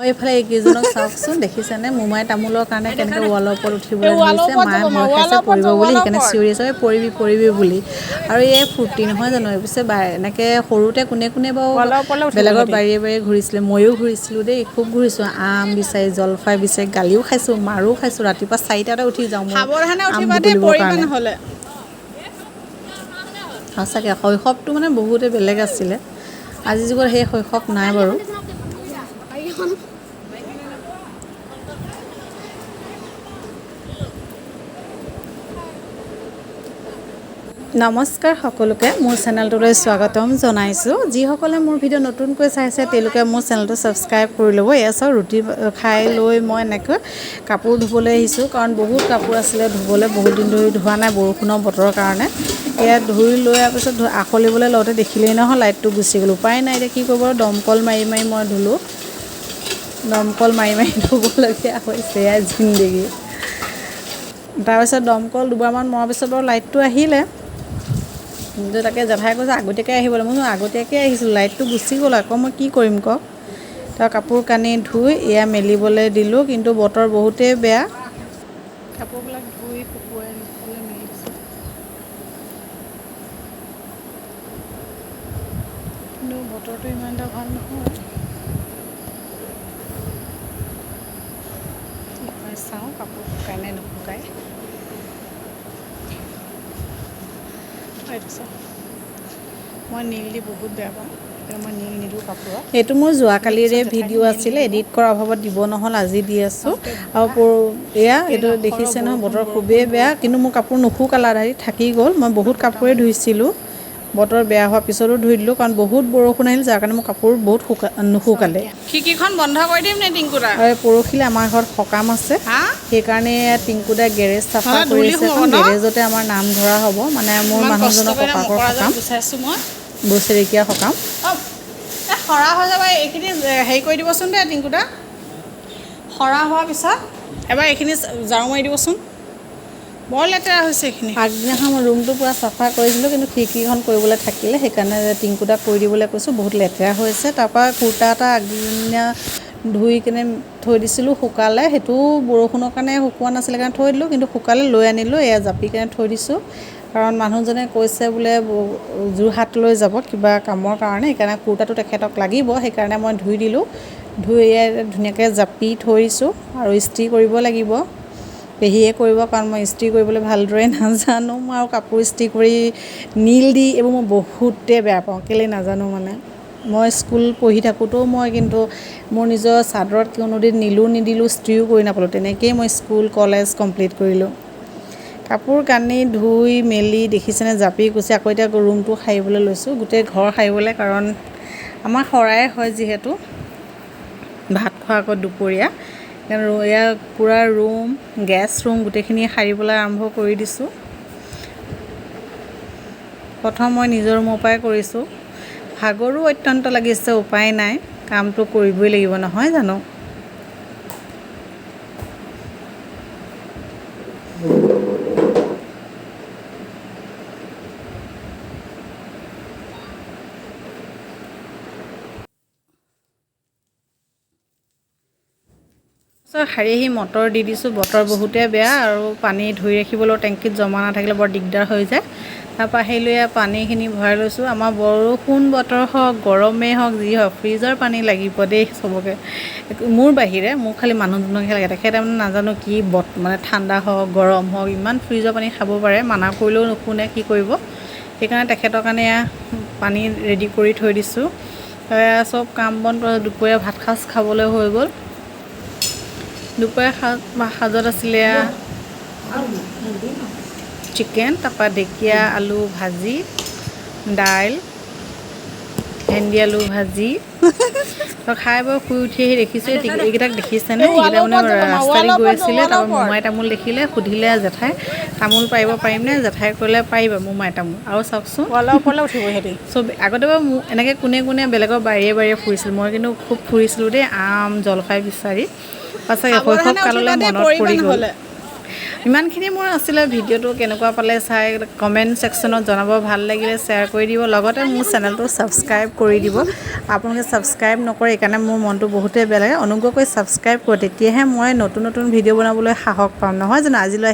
এইফালে এইকেইজনক চাওকচোন দেখিছেনে মোমাই তামোলৰ কাৰণে কেনেকৈ ৱালৰ ওপৰত উঠিবলৈ ধৰিছে মায়ে ভয় খাইছে পৰিব বুলি সেইকাৰণে চিঞৰি আছে পৰিবি বুলি আৰু এই ফূৰ্তি নহয় জানো পিছে এনেকৈ সৰুতে কোনে বাৰু বেলেগৰ বাৰীয়ে ঘূৰিছিলে ময়ো ঘূৰিছিলোঁ দেই খুব ঘূৰিছোঁ আম বিচাৰি জলফাই বিচাৰি গালিও খাইছোঁ মাৰো খাইছোঁ ৰাতিপুৱা 4টাতে উঠি যাওঁ মই আম বুটলিবৰ কাৰণে সঁচাকৈ শৈশৱটো মানে বহুতে বেলেগ আছিলে আজিৰ যুগত সেই শৈশৱ নাই বাৰু নমস্কাৰ সকলোকে মোৰ চেনেলটোলৈ স্বাগতম জনাইছোঁ যিসকলে মোৰ ভিডিঅ' নতুনকৈ চাইছে তেওঁলোকে মোৰ চেনেলটো ছাবস্ক্ৰাইব কৰি ল'ব এয়া চাওক ৰুটি খাই লৈ মই এনেকৈ কাপোৰ ধুবলৈ আহিছোঁ কাৰণ বহুত কাপোৰ আছিলে ধুবলৈ বহুত দিন ধৰি ধোৱা নাই বৰষুণৰ বতৰৰ কাৰণে এয়া ধুই লৈ অহাৰ পিছত আখলিবলৈ লওঁতে দেখিলেই নহয় লাইটটো গুচি গ'ল উপায় নাই এতিয়া কি কৰিব দমকল মাৰি মই ধুলোঁ দমকল মাৰি ধুবলগীয়া হৈছে এয়া জিন্দগী তাৰপিছত দমকল দুবাৰমান মৰাৰ পিছত বাৰু লাইটটো আহিলে কিন্তু তাকে জেঠাই কৈছে আগতীয়াকৈ আহিবলৈ মই আগতীয়াকৈ আহিছিলোঁ লাইটটো গুচি গ'ল আকৌ মই কি কৰিম কওক তাৰ কাপোৰ কানি ধুই এয়া মেলিবলৈ দিলোঁ কিন্তু বতৰ বহুতেই বেয়া কাপোৰবিলাক ধুই শুকুৱাই পেলাই মেলিছোঁ কিন্তু বতৰটো ইমান এটা ভাল নহয় মই চাওঁ কাপোৰ শুকাই নে নুশুকাই মই নীল দি বহুত বেয়া পাওঁ মই নীল নিদিওঁ কাপোৰত এইটো মোৰ যোৱাকালিৰে ভিডিঅ' আছিলে এডিট কৰাৰ অভাৱত দিব নহ'ল আজি দি আছোঁ আৰু এয়া এইটো দেখিছে নহয় বতৰ খুবেই বেয়া কিন্তু মোৰ কাপোৰ নুশুকালে আধা থাকি গ'ল মই বহুত কাপোৰেই ধুইছিলোঁ বতৰ বেয়া হোৱাৰ পিছতো ধুই দিলোঁ কাৰণ বহুত বৰষুণ আহিল যাৰ কাৰণে মোৰ কাপোৰ বহুত নুশুকালে খিৰিকীখন বন্ধ কৰি দিম নে টিংকুদা পৰহিলৈ আমাৰ ঘৰত সকাম আছে সেইকাৰণে টিংকুদা গেৰেজ চাফা কৰিছে গেৰেজতে আমাৰ নাম ধৰা হ'ব মানে মোৰ মানুহজনৰ ককাকৰ সকাম বছেৰেকীয়া সকাম সৰা হৈ যাব এইখিনি হেৰি কৰি দিবচোন দে টিংকুদা সৰা হোৱাৰ পিছত এবাৰ এইখিনি ঝাৰু মাৰি দিবচোন বৰ লেতেৰা হৈছে এইখিনি আগদিনাখন মই ৰুমটো পূৰা চাফা কৰিছিলোঁ কিন্তু খিৰিকীখন কৰিবলৈ থাকিলে সেইকাৰণে টিংকুদাক কৰি দিবলৈ কৈছোঁ বহুত লেতেৰা হৈছে তাৰপৰা কুৰ্তা এটা আগদিনা ধুই কিনে থৈ দিছিলোঁ শুকালে সেইটো বৰষুণৰ কাৰণে শুকোৱা নাছিলে কাৰণে থৈ দিলোঁ কিন্তু শুকালে লৈ আনিলোঁ এয়া জাপি কিনে থৈ দিছোঁ কাৰণ মানুহজনে কৈছে বোলে যোৰহাটলৈ যাব কিবা কামৰ কাৰণে সেইকাৰণে কুৰ্তাটো তেখেতক লাগিব সেইকাৰণে মই ধুই দিলোঁ ধুই এয়া ধুনীয়াকৈ জাপি থৈছোঁ আৰু ইস্ত্ৰি কৰিব লাগিব পেহীয়ে কৰিব কাৰণ মই ইস্ত্ৰি কৰিবলৈ ভালদৰে নাজানো মই আৰু কাপোৰ ইস্ত্ৰি কৰি নীল দি এইবোৰ মই বহুতেই বেয়া পাওঁ কেলৈ নাজানো মানে মই স্কুল পঢ়ি থাকোঁতেও মই কিন্তু মোৰ নিজৰ চাদৰত কোনোদিন নীলো নিদিলোঁ ইস্ত্ৰিও কৰি নাপালোঁ তেনেকৈয়ে মই স্কুল কলেজ কমপ্লিট কৰিলোঁ কাপোৰ কানি ধুই মেলি দেখিছেনে জাপি কুচি আকৌ এতিয়া ৰুমটো সাৰিবলৈ লৈছোঁ গোটেই ঘৰ সাৰিবলৈ কাৰণ আমাৰ সৰাই হয় যিহেতু ভাত খোৱাৰ আগত দুপৰীয়া এয়া পূৰা ৰুম গেছ ৰুম গোটেইখিনি সাৰিবলৈ আৰম্ভ কৰি দিছোঁ প্ৰথম মই নিজৰ ৰুমৰ পৰাই কৰিছোঁ ভাগৰো অত্যন্ত লাগিছে উপায় নাই কামটো কৰিবই লাগিব নহয় জানো সাৰি আহি মটৰ দি দিছোঁ বতৰ বহুতে বেয়া আৰু পানী ধৰি ৰাখিবলৈ টেংকিত জমা নাথাকিলে বৰ দিগদাৰ হৈ যায় তাৰপৰা আহিলৈ পানীখিনি ভৰাই লৈছোঁ আমাৰ বৰষুণ বতৰ হওক গৰমেই হওক যি হওক ফ্ৰিজৰ পানী লাগিব দেই চবকে মোৰ বাহিৰে মোক খালি মানুহজনকহে লাগে তেখেতে মানে নাজানো কি মানে ঠাণ্ডা হওক গৰম হওক ইমান ফ্ৰিজৰ পানী খাব পাৰে মানা কৰিলেও নুশুনে কি কৰিব সেইকাৰণে তেখেতৰ কাৰণে পানী ৰেডি কৰি থৈ দিছোঁ চব কাম বন দুপৰীয়া ভাত সাজ খাবলৈ হৈ গ'ল দুপৰীয়া সাজত আছিলে চিকেন তাৰপৰা ঢেকীয়া আলু ভাজি দাইল ভেন্দি আলু ভাজি খাই বৈ শুই উঠি আহি দেখিছোঁ এইকেইটাক দেখিছেনে এইকেইটা মানে ৰাস্তাদি গৈ আছিলে তাৰপৰা মোমাই তামোল দেখিলে সুধিলে জেঠাই তামোল পাৰিমনে জেঠাই ক'লে পাৰিবা মোমাই তামোল আৰু চাওকচোন উঠিব সিহঁতি চব আগতে বাৰু এনেকৈ কোনে বেলেগৰ বাৰীয়ে ফুৰিছিলোঁ মই কিন্তু খুব ফুৰিছিলোঁ দেই আম জলফাই বিচাৰি সঁচাকৈ শৈশৱ কাললৈ মনত পৰি গ'ল ইমানখিনি মোৰ আছিলে ভিডিঅ'টো কেনেকুৱা পালে চাই কমেণ্ট ছেকশ্যনত জনাব ভাল লাগিলে শ্বেয়াৰ কৰি দিব লগতে মোৰ চেনেলটো ছাবস্ক্ৰাইব কৰি দিব আপোনালোকে ছাবস্ক্ৰাইব নকৰে সেইকাৰণে মোৰ মনটো বহুতেই বেয়া লাগে অনুগ্ৰহ কৰি ছাবস্ক্ৰাইব কৰে তেতিয়াহে মই নতুন নতুন ভিডিঅ' বনাবলৈ সাহস পাম নহয় জানো আজিলৈ আহি